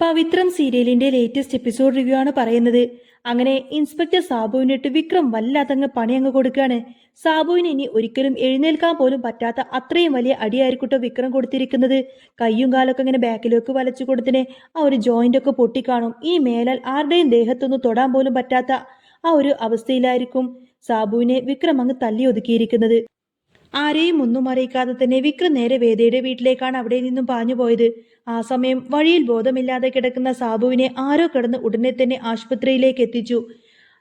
പവിത്രം സീരിയലിന്റെ latest episode review ആണ് പറയുന്നത്. അങ്ങനെ ഇൻസ്പെക്ടർ സാബുവിനിട്ട് വിക്രം വല്ലാത്തങ്ങ് പണിയങ്ങ് കൊടുക്കുകയാണ്. സാബുവിന് ഇനി ഒരിക്കലും എഴുന്നേൽക്കാൻ പോലും പറ്റാത്ത അത്രയും വലിയ അടിയായിരിക്കട്ടോ വിക്രം കൊടുത്തിരിക്കുന്നത്. കയ്യും കാലൊക്കെ ഇങ്ങനെ ബാക്കിലേക്ക് വലച്ചു കൊടുത്തിനെ ആ ഒരു ജോയിന്റ് ഒക്കെ പൊട്ടിക്കാണും. ഈ മേലാൽ ആരുടെയും ദേഹത്തൊന്നും തൊടാൻ പോലും പറ്റാത്ത ആ ഒരു അവസ്ഥയിലായിരിക്കും സാബുവിനെ വിക്രം അങ്ങ് തല്ലി ഒതുക്കിയിരിക്കുന്നത്. ആരെയും ഒന്നും അറിയിക്കാതെ തന്നെ വിക്രം നേരെ വേദയുടെ വീട്ടിലേക്കാണ് അവിടെ നിന്നും പാഞ്ഞു പോയത്. ആ സമയം വഴിയിൽ ബോധമില്ലാതെ കിടക്കുന്ന സാബുവിനെ ആരോ കിടന്ന് ഉടനെ തന്നെ ആശുപത്രിയിലേക്ക് എത്തിച്ചു.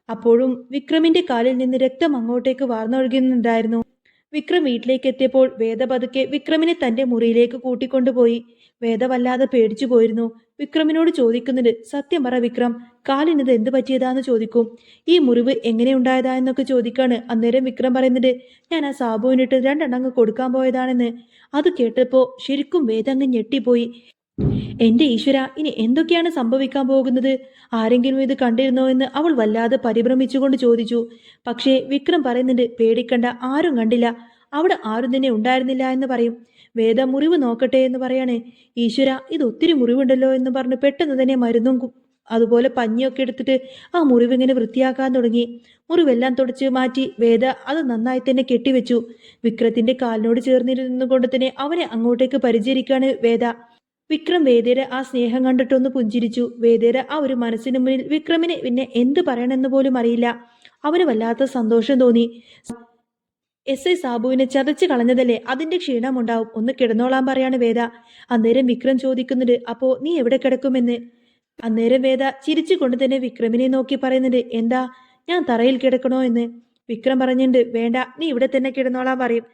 അപ്പോഴും വിക്രമിന്റെ കാലിൽ നിന്ന് രക്തം അങ്ങോട്ടേക്ക് വാർന്നൊഴുകുന്നുണ്ടായിരുന്നു. വിക്രം വീട്ടിലേക്ക് എത്തിയപ്പോൾ വേദ പതുക്കെ വിക്രമിനെ തന്റെ മുറിയിലേക്ക് കൂട്ടിക്കൊണ്ടുപോയി. വേദ വല്ലാതെ പേടിച്ചു പോയിരുന്നു. വിക്രമിനോട് ചോദിക്കുന്നുണ്ട്, സത്യം പറ വിക്രം, കാലിനിത് എന്ത് പറ്റിയതാന്ന് ചോദിക്കും. ഈ മുറിവ് എങ്ങനെ ഉണ്ടായതാ എന്നൊക്കെ ചോദിക്കാണ്. അന്നേരം വിക്രം പറയുന്നുണ്ട്, ഞാൻ ആ സാബുവിനിട്ട് രണ്ടെണ്ണങ്ങ് കൊടുക്കാൻ പോയതാണെന്ന്. അത് കേട്ടപ്പോ ശരിക്കും വേദ അങ്ങ് ഞെട്ടിപ്പോയി. എന്റെ ഈശ്വര, ഇനി എന്തൊക്കെയാണ് സംഭവിക്കാൻ പോകുന്നത്? ആരെങ്കിലും ഇത് കണ്ടിരുന്നോ എന്ന് അവൾ വല്ലാതെ പരിഭ്രമിച്ചുകൊണ്ട് ചോദിച്ചു. പക്ഷേ വിക്രം പറയുന്നുണ്ട്, പേടിക്കണ്ട, ആരും കണ്ടില്ല, അവിടെ ആരും തന്നെ ഉണ്ടായിരുന്നില്ല എന്ന് പറയും. വേദ മുറിവ് നോക്കട്ടെ എന്ന് പറയാണ്. ഈശ്വര, ഇത് ഒത്തിരി മുറിവുണ്ടല്ലോ എന്ന് പറഞ്ഞ് പെട്ടെന്ന് തന്നെ മരുന്നും അതുപോലെ പഞ്ഞിയൊക്കെ എടുത്തിട്ട് ആ മുറിവ് ഇങ്ങനെ വൃത്തിയാക്കാൻ തുടങ്ങി. മുറിവെല്ലാം തുടച്ച് മാറ്റി വേദ അത് നന്നായി തന്നെ കെട്ടിവെച്ചു. വിക്രത്തിന്റെ കാലിനോട് ചേർന്നിരുന്നു കൊണ്ട് തന്നെ അവനെ അങ്ങോട്ടേക്ക് പരിചരിക്കാണ് വേദ. വിക്രം വേദയുടെ ആ സ്നേഹം കണ്ടിട്ടൊന്ന് പുഞ്ചിരിച്ചു. വേദയുടെ ആ ഒരു മനസ്സിന് മുന്നിൽ വിക്രമിന് പിന്നെ എന്ത് പറയണമെന്ന് പോലും അറിയില്ല. അവന് വല്ലാത്ത സന്തോഷം തോന്നി. എസ് ഐ സാബുവിനെ ചതച്ച് കളഞ്ഞതല്ലേ, അതിന്റെ ക്ഷീണമുണ്ടാവും, ഒന്ന് കിടന്നോളാൻ പറയാണ് വേദ. അന്നേരം വിക്രം ചോദിക്കുന്നുണ്ട്, അപ്പോ നീ എവിടെ കിടക്കുമെന്ന്. അന്നേരം വേദ ചിരിച്ചുകൊണ്ട് തന്നെ വിക്രമിനെ നോക്കി പറയുന്നുണ്ട്, എന്താ, ഞാൻ തറയിൽ കിടക്കണോ എന്ന്. വിക്രം പറഞ്ഞിട്ടുണ്ട്, വേണ്ട, നീ ഇവിടെ തന്നെ കിടന്നോളാൻ പറയും.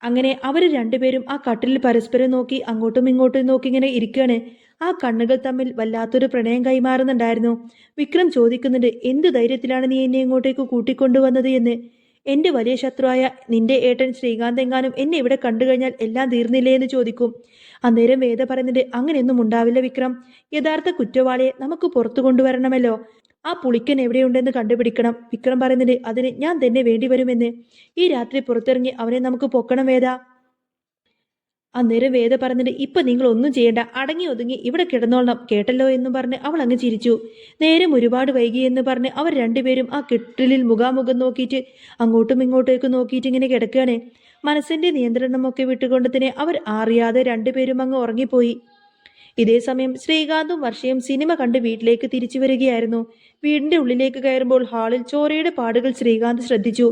അങ്ങനെ അവര് രണ്ടുപേരും ആ കട്ടിലിൽ പരസ്പരം നോക്കി അങ്ങോട്ടും ഇങ്ങോട്ടും നോക്കി ഇങ്ങനെ ഇരിക്കുകയാണ്. ആ കണ്ണുകൾ തമ്മിൽ വല്ലാത്തൊരു പ്രണയം കൈമാറുന്നുണ്ടായിരുന്നു. വിക്രം ചോദിക്കുന്നുണ്ട്, എന്ത് ധൈര്യത്തിലാണ് നീ എന്നെ ഇങ്ങോട്ടേക്ക് കൂട്ടിക്കൊണ്ടുവന്നത് എന്ന്. എന്റെ വലിയ ശത്രുവായ നിന്റെ ഏട്ടൻ ശ്രീകാന്ത് എങ്ങാനും എന്നെ ഇവിടെ കണ്ടു കഴിഞ്ഞാൽ എല്ലാം തീർന്നില്ലേ എന്ന് ചോദിക്കും. അന്നേരം വേദ പറയുന്നുണ്ട്, അങ്ങനെയൊന്നും ഉണ്ടാവില്ല വിക്രം, യഥാർത്ഥ കുറ്റവാളിയെ നമുക്ക് പുറത്തു കൊണ്ടുവരണമല്ലോ, ആ പുളിക്കൻ എവിടെയുണ്ടെന്ന് കണ്ടുപിടിക്കണം. വിക്രം പറയുന്നുണ്ട്, അതിന് ഞാൻ തന്നെ വേണ്ടി വരുമെന്ന്. ഈ രാത്രി പുറത്തിറങ്ങി അവനെ നമുക്ക് പൊക്കണം വേദ. അന്നേരം വേദ പറഞ്ഞിട്ട്, ഇപ്പൊ നിങ്ങൾ ഒന്നും ചെയ്യേണ്ട, അടങ്ങി ഒതുങ്ങി ഇവിടെ കിടന്നോളണം, കേട്ടല്ലോ എന്നും പറഞ്ഞ് അവൾ അങ്ങ് ചിരിച്ചു. നേരം ഒരുപാട് വൈകി എന്ന് പറഞ്ഞ് അവർ രണ്ടുപേരും ആ കെട്ടിലിൽ മുഖാമുഖം നോക്കിയിട്ട് അങ്ങോട്ടും ഇങ്ങോട്ടേക്ക് നോക്കിയിട്ട് ഇങ്ങനെ കിടക്കുകയാണ്. മനസ്സിന്റെ നിയന്ത്രണമൊക്കെ വിട്ടുകൊണ്ട് തന്നെ അവർ അറിയാതെ രണ്ടുപേരും അങ്ങ് ഉറങ്ങിപ്പോയി. ഇതേ സമയം ശ്രീകാന്തും വർഷയും സിനിമ കണ്ട് വീട്ടിലേക്ക് തിരിച്ചു വരികയായിരുന്നു. വീടിന്റെ ഉള്ളിലേക്ക് കയറുമ്പോൾ ഹാളിൽ ചോരയുടെ പാടുകൾ ശ്രീകാന്ത് ശ്രദ്ധിച്ചു.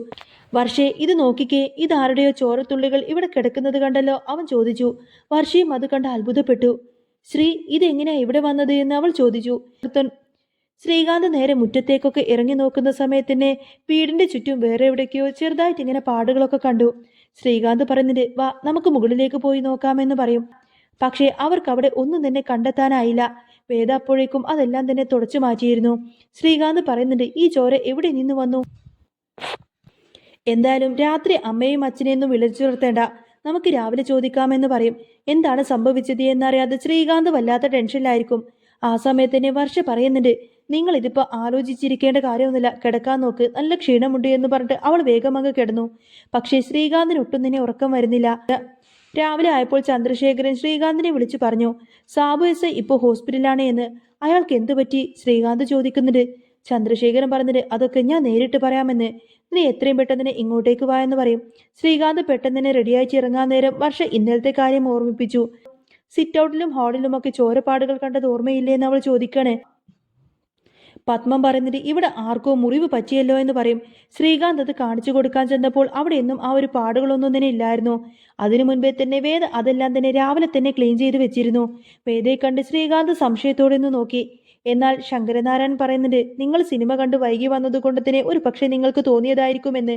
വർഷേ, ഇത് നോക്കിക്കേ, ഇതാരുടെയോ ചോരത്തുള്ളികൾ ഇവിടെ കിടക്കുന്നത് കണ്ടല്ലോ, അവൻ ചോദിച്ചു. വർഷയും അത് കണ്ട് അത്ഭുതപ്പെട്ടു. ശ്രീ, ഇതെങ്ങനെയാ ഇവിടെ വന്നത് എന്ന് അവൾ ചോദിച്ചു. ശ്രീകാന്ത് നേരെ മുറ്റത്തേക്കൊക്കെ ഇറങ്ങി നോക്കുന്ന സമയത്തന്നെ വീടിന്റെ ചുറ്റും വേറെ എവിടേക്കോ ചെറുതായിട്ട് ഇങ്ങനെ പാടുകളൊക്കെ കണ്ടു. ശ്രീകാന്ത് പറയുന്നത്, വാ നമുക്ക് മുകളിലേക്ക് പോയി നോക്കാമെന്ന് പറയും. പക്ഷേ അവർക്ക് അവിടെ ഒന്നും തന്നെ കണ്ടെത്താനായില്ല. വേദ അപ്പോഴേക്കും അതെല്ലാം തന്നെ തുടച്ചു മാറ്റിയിരുന്നു. ശ്രീകാന്ത് പറയുന്നുണ്ട്, ഈ ചോര എവിടെ നിന്ന് വന്നു? എന്തായാലും രാത്രി അമ്മയും അച്ഛനെയൊന്നും വിളിച്ചുണർത്തേണ്ട, നമുക്ക് രാവിലെ ചോദിക്കാമെന്ന് പറയും. എന്താണ് സംഭവിച്ചത് എന്നറിയാതെ ശ്രീകാന്ത് വല്ലാത്ത ടെൻഷനിലായിരിക്കും. ആ സമയത്ത് തന്നെ വർഷ പറയുന്നുണ്ട്, നിങ്ങൾ ഇതിപ്പോ ആലോചിച്ചിരിക്കേണ്ട കാര്യമൊന്നുമില്ല, കിടക്കാൻ നോക്ക്, നല്ല ക്ഷീണമുണ്ട് എന്ന് പറഞ്ഞിട്ട് അവൾ വേഗം അങ്ങ് കിടന്നു. പക്ഷേ ശ്രീകാന്തിന് ഒട്ടും തന്നെ ഉറക്കം വരുന്നില്ല. രാവിലെ ആയപ്പോൾ ചന്ദ്രശേഖരൻ ശ്രീകാന്തിനെ വിളിച്ചു പറഞ്ഞു, സാബു എസ് ഇപ്പോൾ ഹോസ്പിറ്റലിലാണ് എന്ന്. അയാൾക്ക് എന്തു പറ്റി? ശ്രീകാന്ത് ചോദിക്കുന്നുണ്ട്. ചന്ദ്രശേഖരൻ പറഞ്ഞത്, അതൊക്കെ ഞാൻ നേരിട്ട് പറയാമെന്ന്, നീ എത്രയും പെട്ടെന്ന് തന്നെ ഇങ്ങോട്ടേക്ക് വാ എന്ന് പറയും. ശ്രീകാന്ത് പെട്ടെന്ന് തന്നെ റെഡിയായി ഇറങ്ങാൻ നേരം വർഷ ഇന്നലത്തെ കാര്യം ഓർമ്മിപ്പിച്ചു. സിറ്റ് ഔട്ടിലും ഹാളിലുമൊക്കെ ചോരപ്പാടുകൾ കണ്ടത് ഓർമ്മയില്ലേ എന്ന് അവൾ ചോദിക്കണേ. പത്മം പറയുന്നത്, ഇവിടെ ആർക്കോ മുറിവ് പറ്റിയല്ലോ എന്ന് പറയും. ശ്രീകാന്ത് അത് കാണിച്ചു കൊടുക്കാൻ ചെന്നപ്പോൾ അവിടെയൊന്നും ആ ഒരു പാടുകളൊന്നും തന്നെ ഇല്ലായിരുന്നു. അതിനു മുൻപേ തന്നെ വേദ അതെല്ലാം തന്നെ രാവിലെ തന്നെ ക്ലീൻ ചെയ്ത് വെച്ചിരുന്നു. വേദയെ കണ്ട് ശ്രീകാന്ത് സംശയത്തോടെ ഒന്ന് നോക്കി. എന്നാൽ ശങ്കരനാരായണൻ പറയുന്നുണ്ട്, നിങ്ങൾ സിനിമ കണ്ട് വൈകി വന്നതുകൊണ്ട് തന്നെ ഒരു പക്ഷേ നിങ്ങൾക്ക് തോന്നിയതായിരിക്കുമെന്ന്.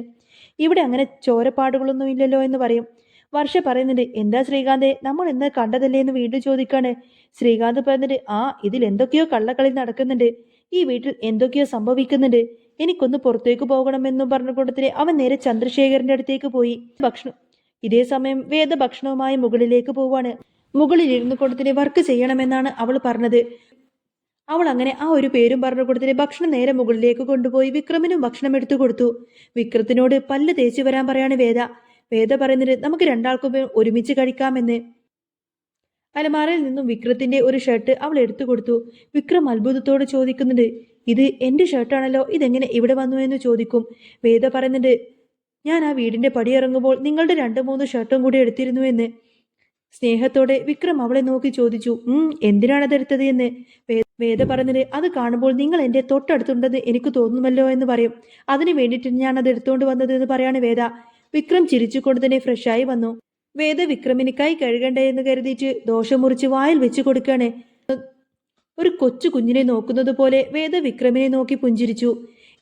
ഇവിടെ അങ്ങനെ ചോരപ്പാടുകളൊന്നും ഇല്ലല്ലോ എന്ന് പറയും. വർഷ പറയുന്നുണ്ട്, എന്താ ശ്രീകാന്തെ, നമ്മൾ ഇന്ന് കണ്ടതല്ലേ എന്ന് വീണ്ടും ചോദിക്കാണ്. ശ്രീകാന്ത് പറഞ്ഞിട്ട്, ആ, ഇതിൽ എന്തൊക്കെയോ കള്ളക്കളി നടക്കുന്നുണ്ട്, ഈ വീട്ടിൽ എന്തൊക്കെയോ സംഭവിക്കുന്നുണ്ട്, എനിക്കൊന്ന് പുറത്തേക്ക് പോകണമെന്നും പറഞ്ഞുകൊണ്ടതിന് അവൻ നേരെ ചന്ദ്രശേഖരന്റെ അടുത്തേക്ക് പോയി. ഇതേ സമയം വേദ ഭക്ഷണവുമായി മുകളിലേക്ക് പോവാണ്. മുകളിൽ ഇരുന്നു കൊടുത്തിന് വർക്ക് ചെയ്യണമെന്നാണ് അവൾ പറഞ്ഞത്. അവൾ അങ്ങനെ ആ ഒരു പേരും പറഞ്ഞു കൊടുത്തിട്ട് ഭക്ഷണം നേരെ മുകളിലേക്ക് കൊണ്ടുപോയി വിക്രമിനും ഭക്ഷണം എടുത്തു കൊടുത്തു. വിക്രത്തിനോട് പല്ല് തേച്ച് വരാൻ പറയാണ് വേദ. വേദ പറയുന്നത്, നമുക്ക് രണ്ടാൾക്കും ഒരുമിച്ച് കഴിക്കാമെന്ന്. അലമാരയിൽ നിന്നും വിക്രത്തിന്റെ ഒരു ഷർട്ട് അവൾ എടുത്തു കൊടുത്തു. വിക്രം അത്ഭുതത്തോട് ചോദിക്കുന്നുണ്ട്, ഇത് എന്റെ ഷർട്ടാണല്ലോ, ഇതെങ്ങനെ ഇവിടെ വന്നു എന്ന് ചോദിക്കും. വേദ പറയുന്നുണ്ട്, ഞാൻ ആ വീടിന്റെ പടിയിറങ്ങുമ്പോൾ നിങ്ങളുടെ 2-3 ഷർട്ടും കൂടി എടുത്തിരുന്നു എന്ന്. സ്നേഹത്തോടെ വിക്രം അവളെ നോക്കി ചോദിച്ചു, എന്തിനാണത് എടുത്തത് എന്ന്. വേദ പറഞ്ഞത്, അത് കാണുമ്പോൾ നിങ്ങൾ എന്റെ തൊട്ടടുത്തുണ്ടെന്ന് എനിക്ക് തോന്നുമല്ലോ എന്ന് പറയും. അതിനു വേണ്ടിയിട്ട് ഞാൻ അത് എടുത്തുകൊണ്ട് വന്നത് എന്ന് പറയാണ് വേദ. വിക്രം ചിരിച്ചുകൊണ്ട് തന്നെ ഫ്രഷായി വന്നു. വേദ വിക്രമിന് കൈ കഴുകണ്ടേ എന്ന് കരുതിയിട്ട് ദോശ മുറിച്ച് വായിൽ വെച്ചു കൊടുക്കാണ്. ഒരു കൊച്ചു കുഞ്ഞിനെ നോക്കുന്നത് പോലെ വേദ വിക്രമിനെ നോക്കി പുഞ്ചിരിച്ചു.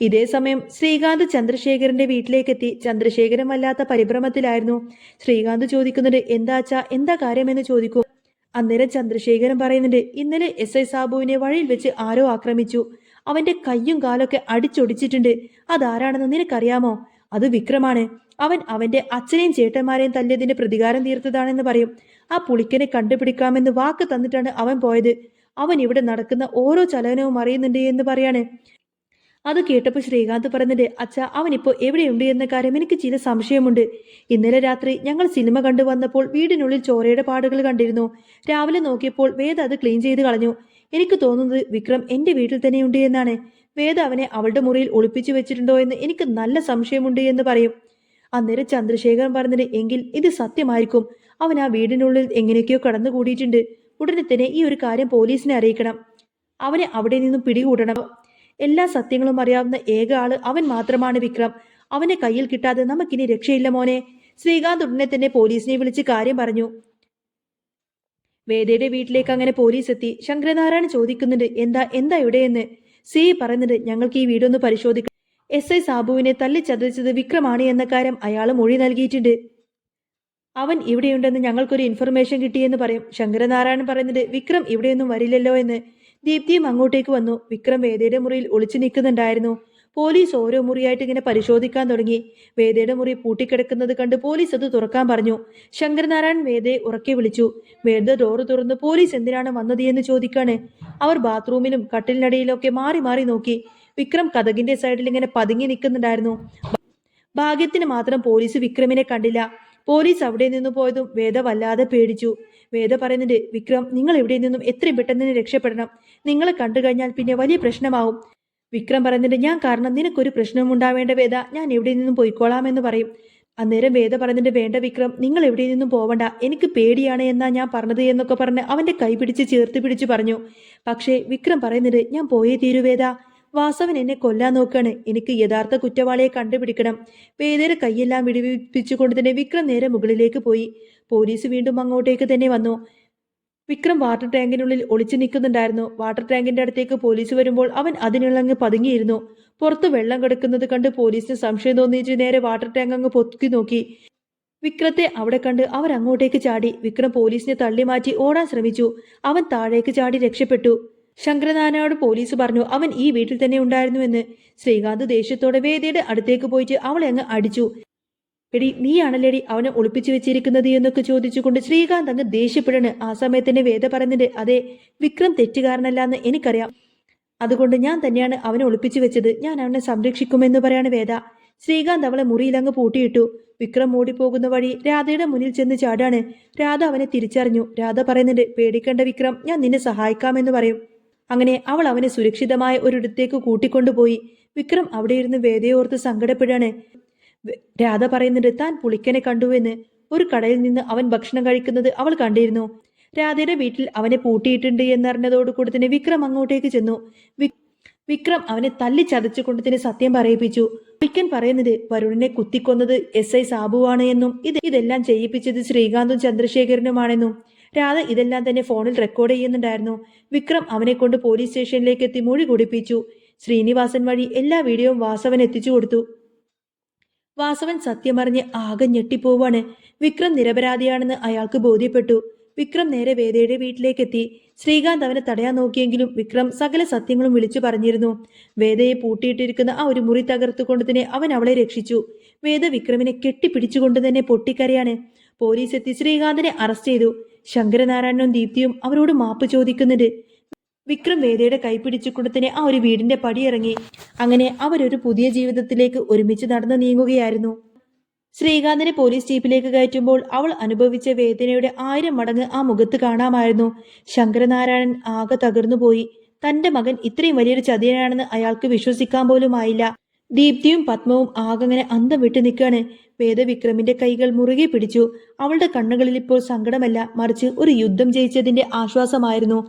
ഇതേ സമയം ശ്രീകാന്ത് ചന്ദ്രശേഖരന്റെ വീട്ടിലേക്കെത്തി. ചന്ദ്രശേഖരൻ വല്ലാത്ത പരിഭ്രമത്തിലായിരുന്നു. ശ്രീകാന്ത് ചോദിക്കുന്നുണ്ട്, എന്താച്ചാ, എന്താ കാര്യമെന്ന് ചോദിക്കും. അന്നേരം ചന്ദ്രശേഖരൻ പറയുന്നുണ്ട്, ഇന്നലെ SI സാബുവിനെ വഴിയിൽ വെച്ച് ആരോ ആക്രമിച്ചു. അവന്റെ കയ്യും കാലൊക്കെ അടിച്ചൊടിച്ചിട്ടുണ്ട്. അതാരാണെന്ന് നിനക്കറിയാമോ? അത് വിക്രമാണ്. അവൻ അവന്റെ അച്ഛനെയും ചേട്ടന്മാരെയും തല്ലിയതിന്റെ പ്രതികാരം തീർത്തതാണെന്ന് പറയും. ആ പുളിക്കനെ കണ്ടുപിടിക്കാമെന്ന് വാക്ക് തന്നിട്ടാണ് അവൻ പോയത്. അവൻ ഇവിടെ നടക്കുന്ന ഓരോ ചലനവും അറിയുന്നുണ്ട് എന്ന് പറയാണ്. അത് കേട്ടപ്പോൾ ശ്രീകാന്ത് പറഞ്ഞിട്ട്, അച്ഛ, അവനിപ്പോ എവിടെയുണ്ട് എന്ന കാര്യം എനിക്ക് ചില സംശയമുണ്ട്. ഇന്നലെ രാത്രി ഞങ്ങൾ സിനിമ കണ്ടു വന്നപ്പോൾ വീടിനുള്ളിൽ ചോരയുടെ പാടുകൾ കണ്ടിരുന്നു. രാവിലെ നോക്കിയപ്പോൾ വേദ അത് ക്ലീൻ ചെയ്ത് കളഞ്ഞു. എനിക്ക് തോന്നുന്നത് വിക്രം എന്റെ വീട്ടിൽ തന്നെയുണ്ട് എന്നാണ്. വേദ അവനെ അവളുടെ മുറിയിൽ ഒളിപ്പിച്ചു വെച്ചിട്ടുണ്ടോ എന്ന് എനിക്ക് നല്ല സംശയമുണ്ട് എന്ന് പറയും. അന്നേരം ചന്ദ്രശേഖരൻ പറഞ്ഞത്, എങ്കിൽ ഇത് സത്യമായിരിക്കും. അവൻ ആ വീടിനുള്ളിൽ എങ്ങനെയൊക്കെയോ കടന്നുകൂടിയിട്ടുണ്ട്. ഉടനെ തന്നെ ഈ ഒരു കാര്യം പോലീസിനെ അറിയിക്കണം. അവനെ അവിടെ നിന്നും പിടികൂടണം. എല്ലാ സത്യങ്ങളും അറിയാവുന്ന ഏക ആള് അവൻ മാത്രമാണ് വിക്രം. അവനെ കയ്യിൽ കിട്ടാതെ നമുക്കിനി രക്ഷയില്ല മോനെ. ശ്രീകാന്ത് ഉടനെ തന്നെ പോലീസിനെ വിളിച്ച് കാര്യം പറഞ്ഞു. വേദയുടെ വീട്ടിലേക്ക് അങ്ങനെ പോലീസ് എത്തി. ശങ്കരനാരായണൻ ചോദിക്കുന്നുണ്ട്, എന്താ എന്താ ഇവിടെയെന്ന്. സി പറയുന്നുണ്ട്, ഞങ്ങൾക്ക് ഈ വീടൊന്ന് പരിശോധിക്കണം. SI സാബുവിനെ തല്ലിച്ചതച്ചത് വിക്രമാണ് എന്ന കാര്യം അയാൾ മൊഴി നൽകിയിട്ടുണ്ട്. അവൻ ഇവിടെയുണ്ടെന്ന് ഞങ്ങൾക്കൊരു ഇൻഫർമേഷൻ കിട്ടിയെന്ന് പറയും. ശങ്കരനാരായണൻ പറയുന്നത്, വിക്രം ഇവിടെയൊന്നും വരില്ലല്ലോ എന്ന്. ദീപ്തിയും അങ്ങോട്ടേക്ക് വന്നു. വിക്രം വേദയുടെ മുറിയിൽ ഒളിച്ചു നിൽക്കുന്നുണ്ടായിരുന്നു. പോലീസ് ഓരോ മുറിയായിട്ട് ഇങ്ങനെ പരിശോധിക്കാൻ തുടങ്ങി. വേദയുടെ മുറി പൂട്ടിക്കിടക്കുന്നത് കണ്ട് പോലീസ് അത് തുറക്കാൻ പറഞ്ഞു. ശങ്കരനാരായണൻ വേദയെ ഉറക്കെ വിളിച്ചു. വേദ ഡോറ് തുറന്ന് പോലീസ് എന്തിനാണ് വന്നത് എന്ന് ചോദിക്കാണ്. അവർ ബാത്റൂമിലും കട്ടിലിനടിയിലൊക്കെ മാറി മാറി നോക്കി. വിക്രം കതകിന്റെ സൈഡിൽ ഇങ്ങനെ പതുങ്ങി നിൽക്കുന്നുണ്ടായിരുന്നു. ഭാഗ്യത്തിന് മാത്രം പോലീസ് വിക്രമിനെ കണ്ടില്ല. പോലീസ് അവിടെ നിന്ന് പോയതും വേദ വല്ലാതെ പേടിച്ചു. വേദ പറയുന്നുണ്ട്, വിക്രം, നിങ്ങൾ ഇവിടെ നിന്നും എത്രയും പെട്ടെന്ന് രക്ഷപ്പെടണം. നിങ്ങളെ കണ്ടു കഴിഞ്ഞാൽ പിന്നെ വലിയ പ്രശ്നമാവും. വിക്രം പറയുന്നുണ്ട്, ഞാൻ കാരണം നിനക്കൊരു പ്രശ്നവും ഉണ്ടാവേണ്ട വേദ, ഞാൻ എവിടെ നിന്നും പോയിക്കോളാമെന്ന് പറയും. അന്നേരം വേദ പറയുന്നുണ്ട്, വേണ്ട വിക്രം, നിങ്ങൾ എവിടെ നിന്നും പോവണ്ട, എനിക്ക് പേടിയാണ് എന്നാ ഞാൻ പറഞ്ഞത് എന്നൊക്കെ പറഞ്ഞ് അവന്റെ കൈ പിടിച്ച് ചേർത്ത് പിടിച്ചു പറഞ്ഞു. പക്ഷേ വിക്രം പറയുന്നുണ്ട്, ഞാൻ പോയേ തീരൂ വേദ. വാസവൻ എന്നെ കൊല്ലാൻ നോക്കാണ്. എനിക്ക് യഥാർത്ഥ കുറ്റവാളിയെ കണ്ടുപിടിക്കണം. വേദയുടെ കൈയെല്ലാം വിടിവിപ്പിച്ചുകൊണ്ട് തന്നെ വിക്രം നേരെ മുകളിലേക്ക് പോയി. പോലീസ് വീണ്ടും അങ്ങോട്ടേക്ക് തന്നെ വന്നു. വിക്രം വാട്ടർ ടാങ്കിനുള്ളിൽ ഒളിച്ചു നിൽക്കുന്നുണ്ടായിരുന്നു. വാട്ടർ ടാങ്കിന്റെ അടുത്തേക്ക് പോലീസ് വരുമ്പോൾ അവൻ അതിനുള്ളങ്ങ് പതുങ്ങിയിരുന്നു. പുറത്ത് വെള്ളം കിടക്കുന്നത് കണ്ട് പോലീസിന് സംശയം തോന്നിയിട്ട് നേരെ വാട്ടർ ടാങ്ക് അങ്ങ് പൊക്കി നോക്കി. വിക്രത്തെ അവിടെ കണ്ട് അവർ അങ്ങോട്ടേക്ക് ചാടി. വിക്രം പോലീസിനെ തള്ളി മാറ്റി ഓടാൻ ശ്രമിച്ചു. അവൻ താഴേക്ക് ചാടി രക്ഷപ്പെട്ടു. ശങ്കരനാരായണനോട് പോലീസ് പറഞ്ഞു, അവൻ ഈ വീട്ടിൽ തന്നെ ഉണ്ടായിരുന്നുവെന്ന്. ശ്രീകാന്ത് ദേഷ്യത്തോടെ വേദയുടെ അടുത്തേക്ക് പോയിട്ട് അവളെ അങ്ങ് അടിച്ചു. എടി, നീയാണല്ലേടി അവനെ ഒളിപ്പിച്ചു വെച്ചിരിക്കുന്നത് എന്നൊക്കെ ചോദിച്ചുകൊണ്ട് ശ്രീകാന്ത് അങ്ങ് ദേഷ്യപ്പെടണ്. ആ സമയത്തന്നെ വേദ പറയുന്നുണ്ട്, അതെ, വിക്രം തെറ്റുകാരനല്ലാന്ന് എനിക്കറിയാം. അതുകൊണ്ട് ഞാൻ തന്നെയാണ് അവനെ ഒളിപ്പിച്ചു വെച്ചത്. ഞാൻ അവനെ സംരക്ഷിക്കുമെന്ന് പറയാണ് വേദ. ശ്രീകാന്ത് അവളെ മുറിയിൽ അങ്ങ് പൂട്ടിയിട്ടു. വിക്രം ഓടിപ്പോകുന്ന വഴി രാധയുടെ മുന്നിൽ ചെന്ന് ചാടാണ്. രാധ അവനെ തിരിച്ചറിഞ്ഞു. രാധ പറയുന്നുണ്ട്, പേടിക്കേണ്ട വിക്രം, ഞാൻ നിന്നെ സഹായിക്കാമെന്ന് പറയും. അങ്ങനെ അവൾ അവനെ സുരക്ഷിതമായ ഒരിടത്തേക്ക് കൂട്ടിക്കൊണ്ടുപോയി. വിക്രം അവിടെ ഇരുന്ന് വേദയോർത്ത് സങ്കടപ്പെടാണ്. രാധ പറയുന്നുണ്ട്, താൻ പുളിക്കനെ കണ്ടുവെന്ന്. ഒരു കടയിൽ നിന്ന് അവൻ ഭക്ഷണം കഴിക്കുന്നത് അവൾ കണ്ടിരുന്നു. രാധയുടെ വീട്ടിൽ അവനെ പൂട്ടിയിട്ടുണ്ട് എന്നറിഞ്ഞതോടുകൂടി തന്നെ വിക്രം അങ്ങോട്ടേക്ക് ചെന്നു. വിക്രം അവനെ തല്ലി ചതച്ചുകൊണ്ട് തന്നെ സത്യം പറയിപ്പിച്ചു. പുളിക്കൻ പറയുന്നത് വരുണിനെ കുത്തിക്കൊന്നത് SI സാബുവാണ് എന്നും ഇതെല്ലാം ചെയ്യിപ്പിച്ചത് ശ്രീകാന്തും ചന്ദ്രശേഖരനുമാണെന്നും. രാധ ഇതെല്ലാം തന്നെ ഫോണിൽ റെക്കോർഡ് ചെയ്യുന്നുണ്ടായിരുന്നു. വിക്രം അവനെ കൊണ്ട് പോലീസ് സ്റ്റേഷനിലേക്ക് എത്തി മൊഴി കുടിപ്പിച്ചു. ശ്രീനിവാസൻ വഴി എല്ലാ വീഡിയോയും വാസവൻ എത്തിച്ചു കൊടുത്തു. വാസവൻ സത്യമറിഞ്ഞ് ആകെ ഞെട്ടിപ്പോവാണ്. വിക്രം നിരപരാധിയാണെന്ന് അയാൾക്ക് ബോധ്യപ്പെട്ടു. വിക്രം നേരെ വേദയുടെ വീട്ടിലേക്കെത്തി. ശ്രീകാന്ത് അവനെ തടയാൻ നോക്കിയെങ്കിലും വിക്രം സകല സത്യങ്ങളും വിളിച്ചു പറഞ്ഞിരുന്നു. വേദയെ പൂട്ടിയിട്ടിരിക്കുന്ന ആ ഒരു മുറി തകർത്തുകൊണ്ട് തന്നെ അവൻ അവളെ രക്ഷിച്ചു. വേദ വിക്രമിനെ കെട്ടിപ്പിടിച്ചുകൊണ്ട് തന്നെ പൊട്ടിക്കരയാണ്. പോലീസ് എത്തി ശ്രീകാന്തിനെ അറസ്റ്റ് ചെയ്തു. ശങ്കരനാരായണനും ദീപ്തിയും അവരോട് മാപ്പ് ചോദിക്കുന്നുണ്ട്. വിക്രം വേദയുടെ കൈപിടിച്ചുകൊണ്ട് തന്നെ ആ ഒരു വീടിന്റെ പടിയിറങ്ങി. അങ്ങനെ അവരൊരു പുതിയ ജീവിതത്തിലേക്ക് ഒരുമിച്ച് നടന്നു നീങ്ങുകയായിരുന്നു. ശ്രീകാന്തിനെ പോലീസ് ജീപ്പിലേക്ക് കയറ്റുമ്പോൾ അവൾ അനുഭവിച്ച വേദനയുടെ 1000 മടങ്ങ് ആ മുഖത്ത് കാണാമായിരുന്നു. ശങ്കരനാരായണൻ ആകെ തകർന്നുപോയി. തന്റെ മകൻ ഇത്രയും വലിയൊരു ചതിയനാണെന്ന് അയാൾക്ക് വിശ്വസിക്കാൻ പോലും ആയില്ല. ദീപ്തിയും പത്മവും ആകങ്ങനെ അന്തം വിട്ടു നിൽക്കാണ്. വേദ വിക്രമിന്റെ കൈകൾ മുറുകെ പിടിച്ചു. അവളുടെ കണ്ണുകളിൽ ഇപ്പോൾ സങ്കടമല്ല, മറിച്ച് ഒരു യുദ്ധം ജയിച്ചതിന്റെ ആശ്വാസമായിരുന്നു.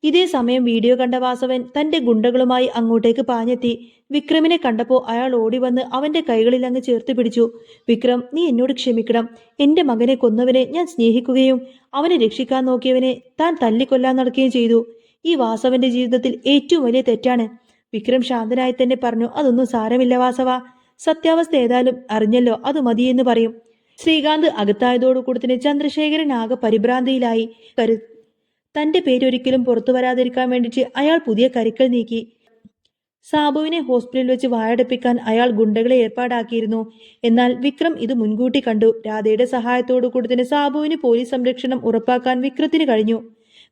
ഇതേ സമയം വീഡിയോ കണ്ട വാസവൻ തന്റെ ഗുണ്ടകളുമായി അങ്ങോട്ടേക്ക് പാഞ്ഞെത്തി. വിക്രമിനെ കണ്ടപ്പോൾ അയാൾ ഓടി വന്ന് അവന്റെ കൈകളിൽ അങ്ങ് ചേർത്ത് പിടിച്ചു. വിക്രം, നീ എന്നോട് ക്ഷമിക്കണം. എന്റെ മകനെ കൊന്നവനെ ഞാൻ സ്നേഹിക്കുകയും അവനെ രക്ഷിക്കാൻ നോക്കിയവനെ താൻ തല്ലിക്കൊല്ലാൻ നടക്കുകയും ചെയ്തു. ഈ വാസവന്റെ ജീവിതത്തിൽ ഏറ്റവും വലിയ തെറ്റാണ്. വിക്രം ശാന്തനായി തന്നെ പറഞ്ഞു. അതൊന്നും സാരമില്ല വാസവ, സത്യാവസ്ഥ ഏതായാലും അറിഞ്ഞല്ലോ, അത് മതിയെന്ന് പറയും. ശ്രീകാന്ത് അകത്തായതോടുകൂടി തന്നെ ചന്ദ്രശേഖരൻ ആകെ പരിഭ്രാന്തിയിലായി. തന്റെ പേരൊരിക്കലും പുറത്തു വരാതിരിക്കാൻ വേണ്ടിയിട്ട് അയാൾ പുതിയ കരുക്കൾ നീക്കി. സാബുവിനെ ഹോസ്പിറ്റലിൽ വെച്ച് വായടപ്പിക്കാൻ അയാൾ ഗുണ്ടകളെ ഏർപ്പാടാക്കിയിരുന്നു. എന്നാൽ വിക്രം ഇത് മുൻകൂട്ടി കണ്ടു. രാധയുടെ സഹായത്തോടു കൂടി തന്നെ സാബുവിന് പോലീസ് സംരക്ഷണം ഉറപ്പാക്കാൻ വിക്രത്തിന് കഴിഞ്ഞു.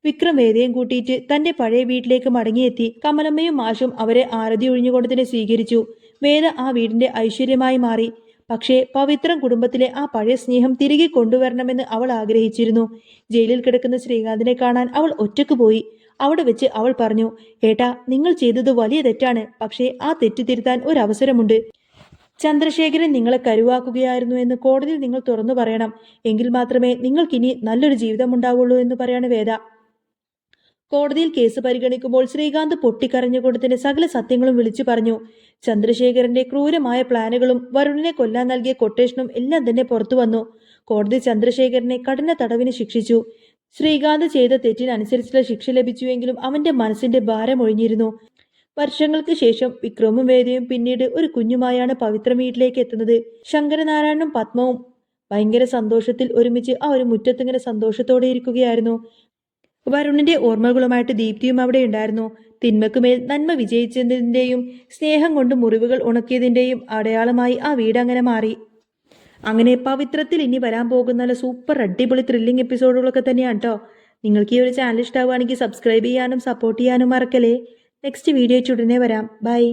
വിക്രം വേദയും കൂട്ടിയിട്ട് തന്റെ പഴയ വീട്ടിലേക്ക് മടങ്ങിയെത്തി. കമലമ്മയും മാഷും അവരെ ആരതി ഒഴിഞ്ഞുകൊണ്ട് തന്നെ സ്വീകരിച്ചു. വേദ ആ വീടിന്റെ ഐശ്വര്യമായി മാറി. പക്ഷേ പവിത്രം കുടുംബത്തിലെ ആ പഴയ സ്നേഹം തിരികെ കൊണ്ടുവരണമെന്ന് അവൾ ആഗ്രഹിച്ചിരുന്നു. ജയിലിൽ കിടക്കുന്ന ശ്രീകാന്തിനെ കാണാൻ അവൾ ഒറ്റയ്ക്ക് പോയി. അവിടെ വെച്ച് അവൾ പറഞ്ഞു, ഏട്ടാ, നിങ്ങൾ ചെയ്തത് വലിയ തെറ്റാണ്. പക്ഷേ ആ തെറ്റ് തിരുത്താൻ ഒരവസരമുണ്ട്. ചന്ദ്രശേഖരൻ നിങ്ങളെ കരുവാക്കുകയായിരുന്നു എന്ന് കോടതിയിൽ നിങ്ങൾ തുറന്നു പറയണം. എങ്കിൽ മാത്രമേ നിങ്ങൾക്കിനി നല്ലൊരു ജീവിതമുണ്ടാവുള്ളൂ എന്ന് പറയാണ് വേദ. കോടതിയിൽ കേസ് പരിഗണിക്കുമ്പോൾ ശ്രീകാന്ത് പൊട്ടിക്കരഞ്ഞുകൊണ്ട് തന്നെ സകല സത്യങ്ങളും വിളിച്ചു പറഞ്ഞു. ചന്ദ്രശേഖരന്റെ ക്രൂരമായ പ്ലാനുകളും വരുണിനെ കൊല്ലാൻ നൽകിയ കൊട്ടേഷനും എല്ലാം തന്നെ പുറത്തു വന്നു. കോടതി ചന്ദ്രശേഖരനെ കഠിന തടവിന് ശിക്ഷിച്ചു. ശ്രീകാന്ത് ചെയ്ത തെറ്റിനനുസരിച്ചുള്ള ശിക്ഷ ലഭിച്ചുവെങ്കിലും അവന്റെ മനസ്സിന്റെ ഭാരം ഒഴിഞ്ഞിരുന്നു. വർഷങ്ങൾക്ക് ശേഷം വിക്രമും വേദയും പിന്നീട് ഒരു കുഞ്ഞുമായാണ് പവിത്ര വീട്ടിലേക്ക് എത്തുന്നത്. ശങ്കരനാരായണനും പത്മവും ഭയങ്കര സന്തോഷത്തിൽ ഒരുമിച്ച് ആ ഒരു മുറ്റത്തിങ്ങനെ സന്തോഷത്തോടെ ഇരിക്കുകയായിരുന്നു. വരുണിന്റെ ഓർമ്മകളുമായിട്ട് ദീപ്തിയും അവിടെ ഉണ്ടായിരുന്നു. തിന്മക്കുമേൽ നന്മ വിജയിച്ചതിന്റെയും സ്നേഹം കൊണ്ട് മുറിവുകൾ ഉണക്കിയതിന്റെയും അടയാളമായി ആ വീട് അങ്ങനെ മാറി. അങ്ങനെ പവിത്രത്തിൽ ഇനി വരാൻ പോകുന്ന സൂപ്പർ അടിപൊളി ത്രില്ലിംഗ് എപ്പിസോഡുകളൊക്കെ തന്നെയാണ് കേട്ടോ. നിങ്ങൾക്ക് ഈ ഒരു ചാനൽ ഇഷ്ടമാവുകയാണെങ്കിൽ സബ്സ്ക്രൈബ് ചെയ്യാനും സപ്പോർട്ട് ചെയ്യാനും മറക്കല്ലേ. നെക്സ്റ്റ് വീഡിയോ ഉടനെ വരാം. ബൈ.